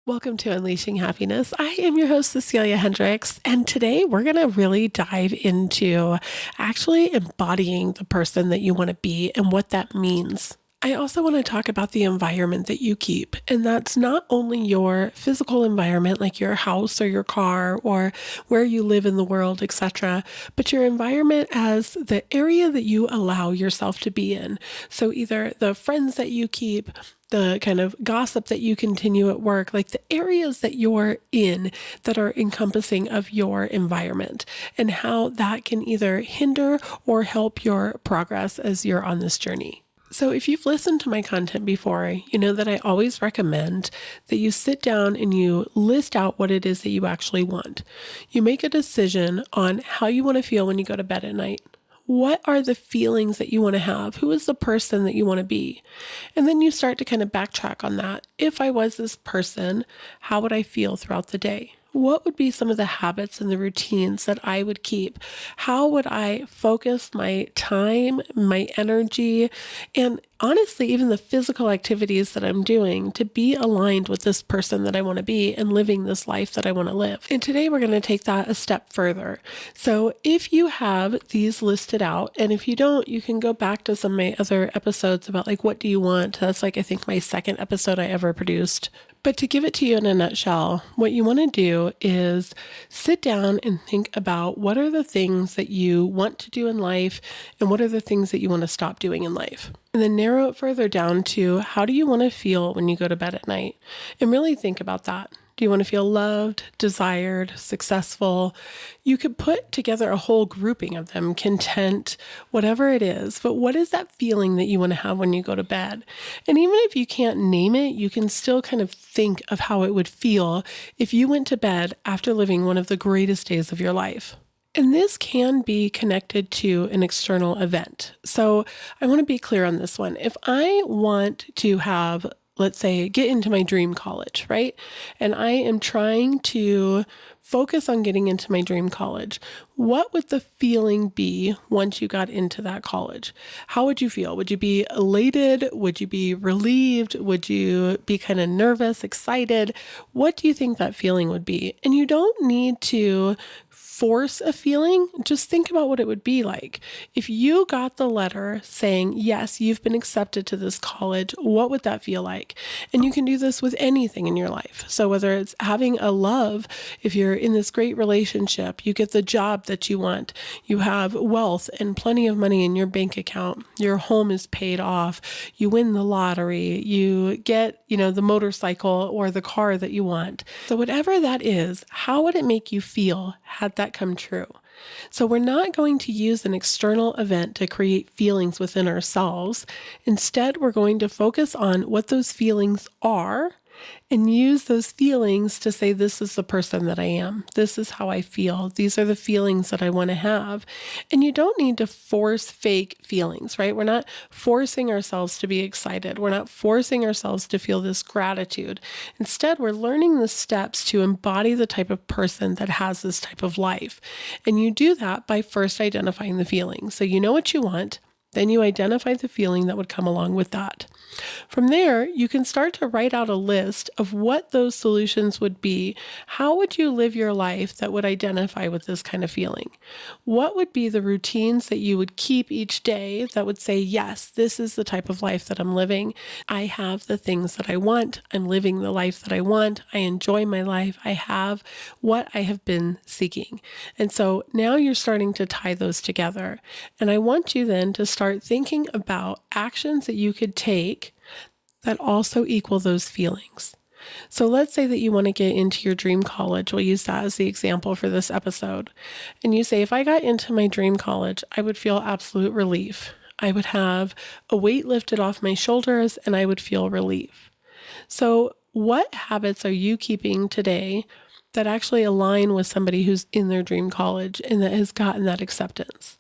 Welcome to Unleashing Happiness. I am your host, Cecilia Hendricks, and today we're going to really dive into actually embodying the person that you want to be and what that means. I also want to talk about the environment that you keep, and that's not only your physical environment like your house or your car or where you live in the world, etc., but your environment as the area that you allow yourself to be in. So either the friends that you keep, the kind of gossip that you continue at work, like the areas that you're in that are encompassing of your environment and how that can either hinder or help your progress as you're on this journey. So if you've listened to my content before, you know that I always recommend that you sit down and you list out what it is that you actually want. You make a decision on how you want to feel when you go to bed at night. What are the feelings that you want to have? Who is the person that you want to be? And then you start to kind of backtrack on that. If I was this person, how would I feel throughout the day? What would be some of the habits and the routines that I would keep? How would I focus my time, my energy, and honestly, even the physical activities that I'm doing to be aligned with this person that I want to be and living this life that I want to live? And today we're going to take that a step further. So if you have these listed out, and if you don't, you can go back to some of my other episodes about like, what do you want? That's like, I think my second episode I ever produced. But to give it to you in a nutshell, what you want to do is sit down and think about what are the things that you want to do in life and what are the things that you want to stop doing in life. And then narrow it further down to how do you want to feel when you go to bed at night? And really think about that. Do you want to feel loved, desired, successful? You could put together a whole grouping of them, content, whatever it is. But what is that feeling that you want to have when you go to bed? And even if you can't name it, you can still kind of think of how it would feel if you went to bed after living one of the greatest days of your life. And this can be connected to an external event. So I want to be clear on this one. If I want to have, let's say, get into my dream college, right? And I am trying to focus on getting into my dream college. What would the feeling be once you got into that college? How would you feel? Would you be elated? Would you be relieved? Would you be kind of nervous, excited? What do you think that feeling would be? And you don't need to force a feeling. Just think about what it would be like. If you got the letter saying, yes, you've been accepted to this college, what would that feel like? And you can do this with anything in your life. So whether it's having a love, if you're in this great relationship, you get the job that you want, you have wealth and plenty of money in your bank account, your home is paid off, you win the lottery, you get, the motorcycle or the car that you want. So whatever that is, how would it make you feel had that come true? So we're not going to use an external event to create feelings within ourselves. Instead, we're going to focus on what those feelings are and use those feelings to say, this is the person that I am. This is how I feel. These are the feelings that I want to have. And you don't need to force fake feelings, right? We're not forcing ourselves to be excited. We're not forcing ourselves to feel this gratitude. Instead, we're learning the steps to embody the type of person that has this type of life. And you do that by first identifying the feelings. So you know what you want. Then you identify the feeling that would come along with that. From there, you can start to write out a list of what those solutions would be. How would you live your life that would identify with this kind of feeling? What would be the routines that you would keep each day that would say, yes, this is the type of life that I'm living. I have the things that I want. I'm living the life that I want. I enjoy my life. I have what I have been seeking. And so now you're starting to tie those together. And I want you then to start thinking about actions that you could take that also equal those feelings. So let's say that you want to get into your dream college. We'll use that as the example for this episode. And you say, if I got into my dream college, I would feel absolute relief. I would have a weight lifted off my shoulders and I would feel relief. So what habits are you keeping today that actually align with somebody who's in their dream college and that has gotten that acceptance?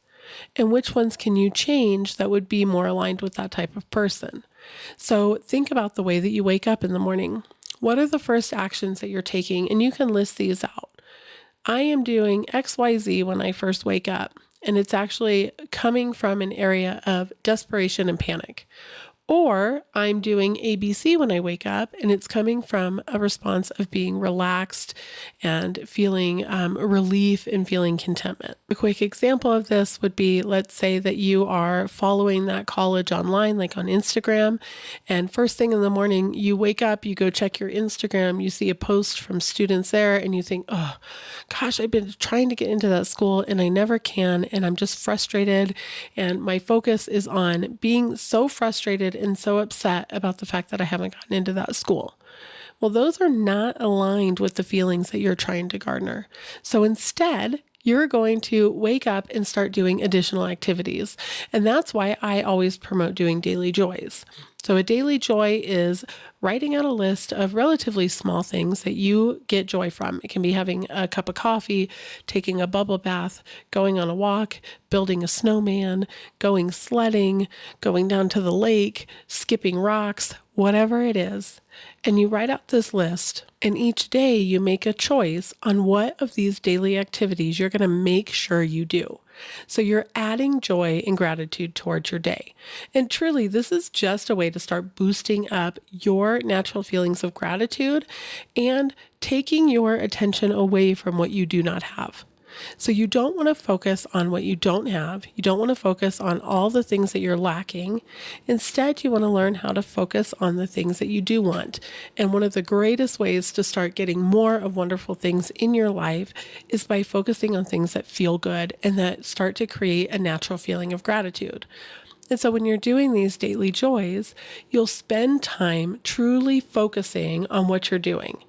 And which ones can you change that would be more aligned with that type of person? So think about the way that you wake up in the morning. What are the first actions that you're taking? And you can list these out. I am doing XYZ when I first wake up, and it's actually coming from an area of desperation and panic. Or I'm doing ABC when I wake up, and it's coming from a response of being relaxed and feeling relief and feeling contentment. A quick example of this would be, let's say that you are following that college online, like on Instagram, and first thing in the morning, you wake up, you go check your Instagram, you see a post from students there, and you think, oh, gosh, I've been trying to get into that school and I never can, and I'm just frustrated, and my focus is on being so frustrated and so upset about the fact that I haven't gotten into that school. Well, those are not aligned with the feelings that you're trying to garner. So instead, you're going to wake up and start doing additional activities. And that's why I always promote doing daily joys. So a daily joy is writing out a list of relatively small things that you get joy from. It can be having a cup of coffee, taking a bubble bath, going on a walk, building a snowman, going sledding, going down to the lake, skipping rocks, whatever it is. And you write out this list, and each day you make a choice on what of these daily activities you're going to make sure you do. So you're adding joy and gratitude towards your day. And truly, this is just a way to start boosting up your natural feelings of gratitude and taking your attention away from what you do not have. So you don't want to focus on what you don't have. You don't want to focus on all the things that you're lacking. Instead, you want to learn how to focus on the things that you do want. And one of the greatest ways to start getting more of wonderful things in your life is by focusing on things that feel good and that start to create a natural feeling of gratitude. And so when you're doing these daily joys, you'll spend time truly focusing on what you're doing.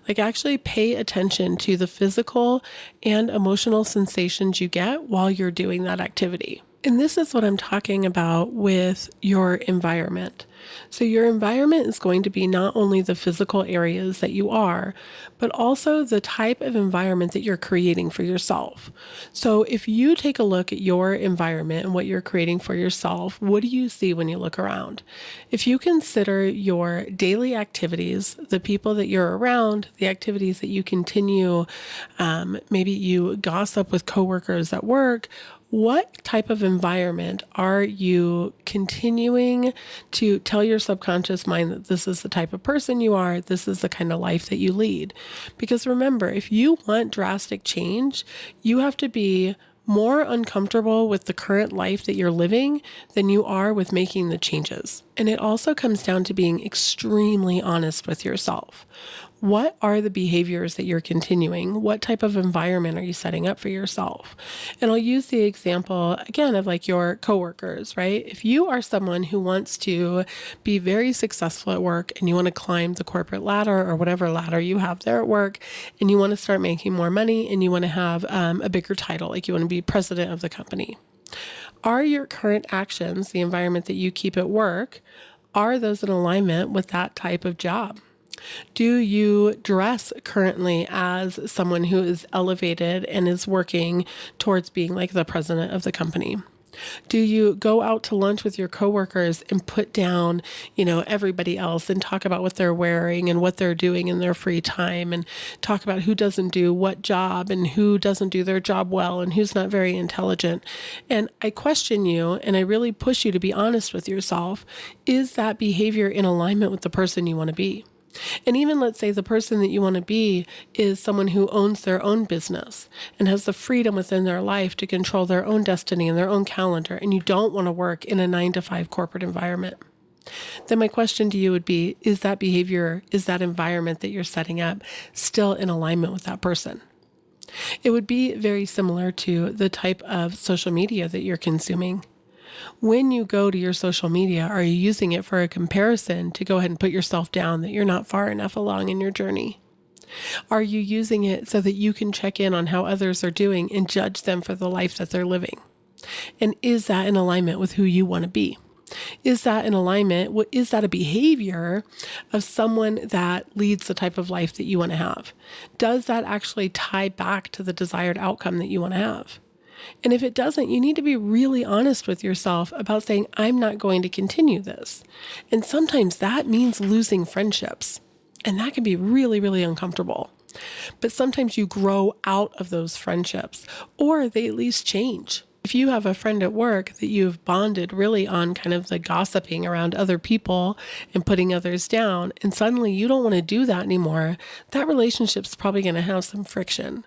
Like actually pay attention to the physical and emotional sensations you get while you're doing that activity. And this is what I'm talking about with your environment. So your environment is going to be not only the physical areas that you are, but also the type of environment that you're creating for yourself. So if you take a look at your environment and what you're creating for yourself, what do you see when you look around? If you consider your daily activities, the people that you're around, the activities that you continue, maybe you gossip with coworkers at work, what type of environment are you continuing to tell your subconscious mind that this is the type of person you are, this is the kind of life that you lead? Because remember, if you want drastic change, you have to be more uncomfortable with the current life that you're living than you are with making the changes. And it also comes down to being extremely honest with yourself. What are the behaviors that you're continuing? What type of environment are you setting up for yourself? And I'll use the example again of like your coworkers, right? If you are someone who wants to be very successful at work and you want to climb the corporate ladder or whatever ladder you have there at work, and you want to start making more money and you want to have a bigger title, like you want to be president of the company. Are your current actions, the environment that you keep at work, are those in alignment with that type of job? Do you dress currently as someone who is elevated and is working towards being like the president of the company? Do you go out to lunch with your coworkers and put down, everybody else and talk about what they're wearing and what they're doing in their free time and talk about who doesn't do what job and who doesn't do their job well and who's not very intelligent? And I question you and I really push you to be honest with yourself. Is that behavior in alignment with the person you want to be? And even let's say the person that you want to be is someone who owns their own business and has the freedom within their life to control their own destiny and their own calendar, and you don't want to work in a 9-to-5 corporate environment. Then my question to you would be, is that behavior, is that environment that you're setting up still in alignment with that person? It would be very similar to the type of social media that you're consuming. When you go to your social media, are you using it for a comparison to go ahead and put yourself down that you're not far enough along in your journey? Are you using it so that you can check in on how others are doing and judge them for the life that they're living? And is that in alignment with who you want to be? Is that in alignment? Is that a behavior of someone that leads the type of life that you want to have? Does that actually tie back to the desired outcome that you want to have? And if it doesn't, you need to be really honest with yourself about saying, I'm not going to continue this. And sometimes that means losing friendships. And that can be really, really uncomfortable. But sometimes you grow out of those friendships, or they at least change. If you have a friend at work that you've bonded really on kind of the gossiping around other people and putting others down, and suddenly you don't want to do that anymore, that relationship's probably going to have some friction.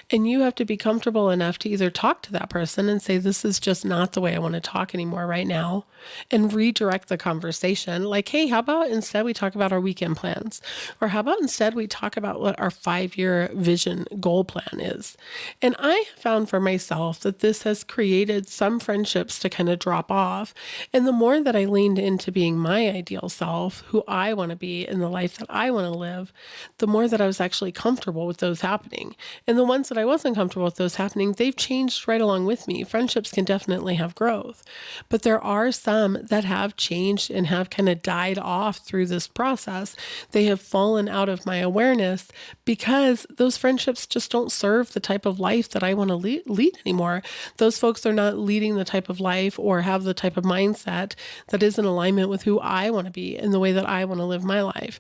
And you have to be comfortable enough to either talk to that person and say, this is just not the way I want to talk anymore right now, and redirect the conversation. Like, hey, how about instead we talk about our weekend plans? Or how about instead we talk about what our 5-year vision goal plan is? And I found for myself that this has created some friendships to kind of drop off. And the more that I leaned into being my ideal self, who I want to be in the life that I want to live, the more that I was actually comfortable with those happening. And the ones that I wasn't comfortable with those happening, they've changed right along with me. Friendships can definitely have growth, but there are some that have changed and have kind of died off through this process. They have fallen out of my awareness because those friendships just don't serve the type of life that I want to lead anymore. Those folks are not leading the type of life or have the type of mindset that is in alignment with who I want to be and the way that I want to live my life.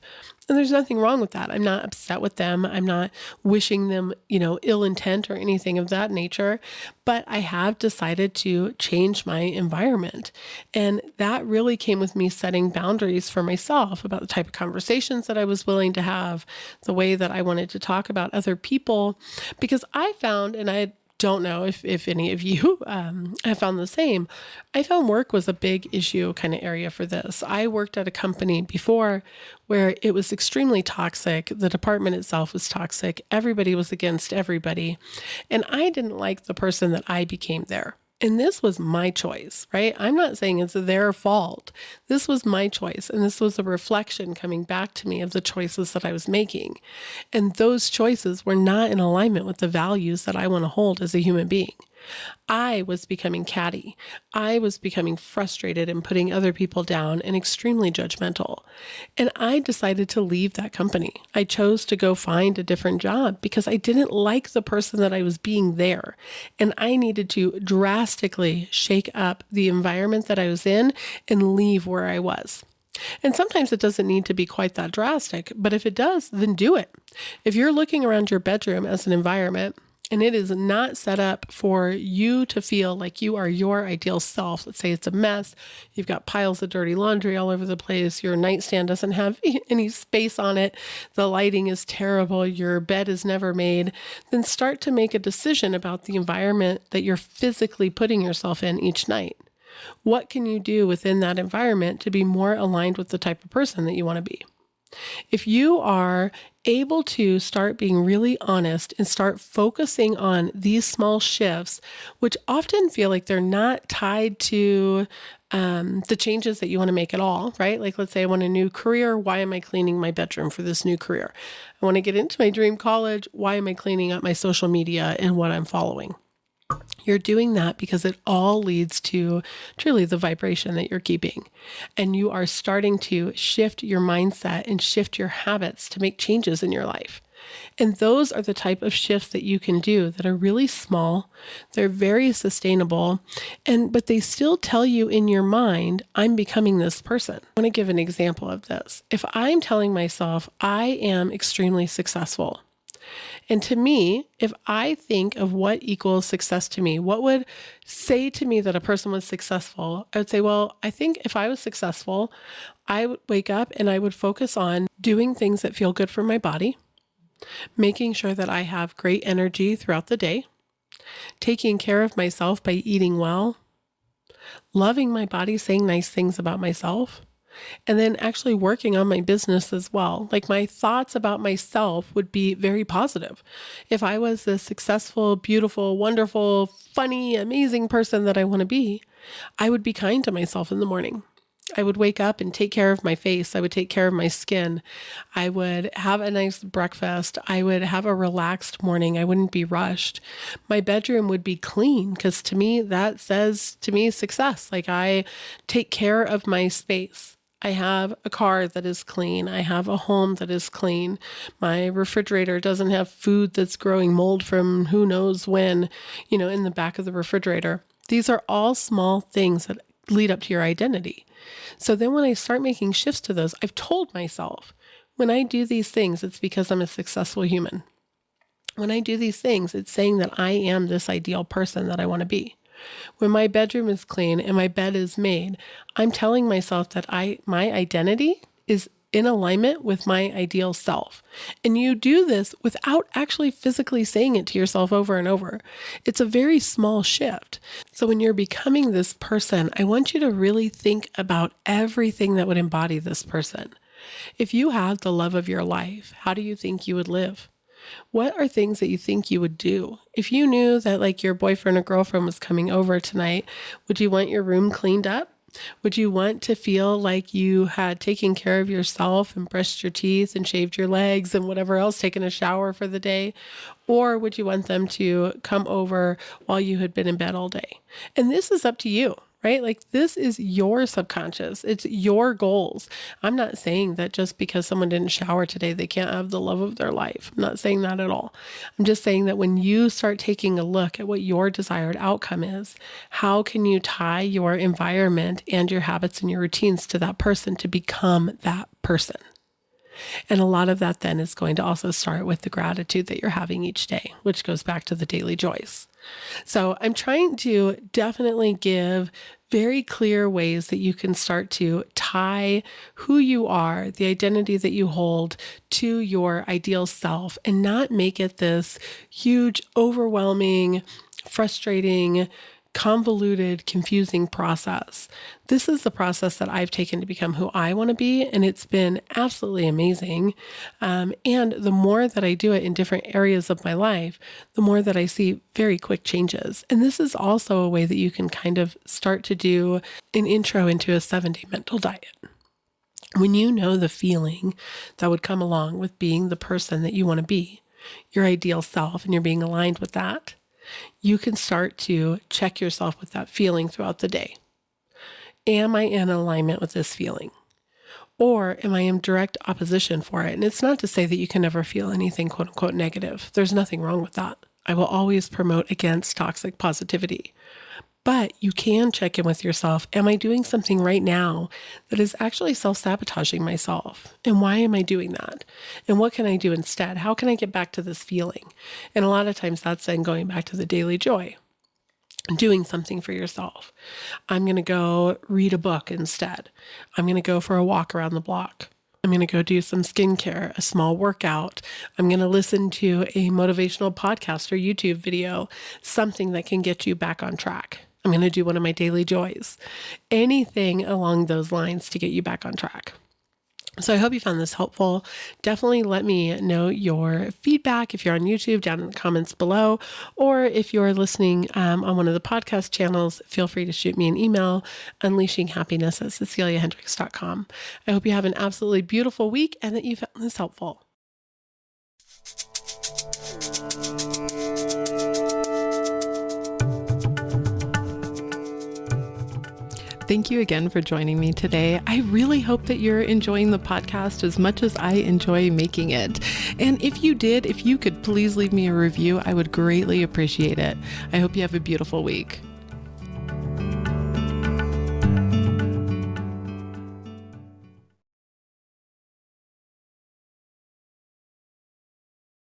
And there's nothing wrong with that. I'm not upset with them. I'm not wishing them, ill intent or anything of that nature. But I have decided to change my environment. And that really came with me setting boundaries for myself about the type of conversations that I was willing to have, the way that I wanted to talk about other people. Because I found, and I don't know if any of you have found the same. I found work was a big issue kind of area for this. I worked at a company before where it was extremely toxic. The department itself was toxic. Everybody was against everybody. And I didn't like the person that I became there. And this was my choice, right? I'm not saying it's their fault. This was my choice. And this was a reflection coming back to me of the choices that I was making. And those choices were not in alignment with the values that I want to hold as a human being. I was becoming catty. I was becoming frustrated and putting other people down and extremely judgmental. And I decided to leave that company. I chose to go find a different job because I didn't like the person that I was being there. And I needed to drastically shake up the environment that I was in and leave where I was. And sometimes it doesn't need to be quite that drastic, but if it does, then do it. If you're looking around your bedroom as an environment, and it is not set up for you to feel like you are your ideal self. Let's say it's a mess. You've got piles of dirty laundry all over the place. Your nightstand doesn't have any space on it. The lighting is terrible. Your bed is never made. Then start to make a decision about the environment that you're physically putting yourself in each night. What can you do within that environment to be more aligned with the type of person that you want to be? If you are able to start being really honest and start focusing on these small shifts, which often feel like they're not tied to the changes that you want to make at all, right? Like, let's say I want a new career. Why am I cleaning my bedroom for this new career? I want to get into my dream college. Why am I cleaning up my social media and what I'm following? You're doing that because it all leads to truly the vibration that you're keeping. And you are starting to shift your mindset and shift your habits to make changes in your life. And those are the type of shifts that you can do that are really small. They're very sustainable, but they still tell you in your mind, I'm becoming this person. I want to give an example of this. If I'm telling myself I am extremely successful, and to me, if I think of what equals success to me, what would say to me that a person was successful, I would say, well, I think if I was successful, I would wake up and I would focus on doing things that feel good for my body, making sure that I have great energy throughout the day, taking care of myself by eating well, loving my body, saying nice things about myself, and then actually working on my business as well. Like, my thoughts about myself would be very positive. If I was the successful, beautiful, wonderful, funny, amazing person that I want to be, I would be kind to myself in the morning. I would wake up and take care of my face. I would take care of my skin. I would have a nice breakfast. I would have a relaxed morning. I wouldn't be rushed. My bedroom would be clean because to me, that says to me success. Like, I take care of my space. I have a car that is clean. I have a home that is clean. My refrigerator doesn't have food that's growing mold from who knows when, in the back of the refrigerator. These are all small things that lead up to your identity. So then when I start making shifts to those, I've told myself, when I do these things, it's because I'm a successful human. When I do these things, it's saying that I am this ideal person that I want to be. When my bedroom is clean and my bed is made, I'm telling myself that my identity is in alignment with my ideal self. And you do this without actually physically saying it to yourself over and over. It's a very small shift. So when you're becoming this person, I want you to really think about everything that would embody this person. If you had the love of your life, how do you think you would live? What are things that you think you would do? If you knew that like your boyfriend or girlfriend was coming over tonight, would you want your room cleaned up? Would you want to feel like you had taken care of yourself and brushed your teeth and shaved your legs and whatever else, taken a shower for the day? Or would you want them to come over while you had been in bed all day? And this is up to you, right? Like this is your subconscious. It's your goals. I'm not saying that just because someone didn't shower today, they can't have the love of their life. I'm not saying that at all. I'm just saying that when you start taking a look at what your desired outcome is, how can you tie your environment and your habits and your routines to that person to become that person? And a lot of that then is going to also start with the gratitude that you're having each day, which goes back to the daily joys. So I'm trying to definitely give very clear ways that you can start to tie who you are, the identity that you hold, to your ideal self and not make it this huge, overwhelming, frustrating, convoluted, confusing process. This is the process that I've taken to become who I want to be, and it's been absolutely amazing. And the more that I do it in different areas of my life, the more that I see very quick changes. And this is also a way that you can kind of start to do an intro into a 7-day mental diet. When you know the feeling that would come along with being the person that you want to be, your ideal self, and you're being aligned with that, you can start to check yourself with that feeling throughout the day. Am I in alignment with this feeling? Or am I in direct opposition for it? And it's not to say that you can never feel anything quote unquote negative. There's nothing wrong with that. I will always promote against toxic positivity. But you can check in with yourself. Am I doing something right now that is actually self-sabotaging myself? And why am I doing that? And what can I do instead? How can I get back to this feeling? And a lot of times that's then going back to the daily joy, doing something for yourself. I'm going to go read a book instead. I'm going to go for a walk around the block. I'm going to go do some skincare, a small workout. I'm going to listen to a motivational podcast or YouTube video, something that can get you back on track. I'm going to do one of my daily joys, anything along those lines to get you back on track. So I hope you found this helpful. Definitely let me know your feedback if you're on YouTube down in the comments below, or if you're listening on one of the podcast channels, feel free to shoot me an email, unleashinghappiness@ceciliahendricks.com. I hope you have an absolutely beautiful week and that you found this helpful. Thank you again for joining me today. I really hope that you're enjoying the podcast as much as I enjoy making it. And if you did, if you could please leave me a review, I would greatly appreciate it. I hope you have a beautiful week.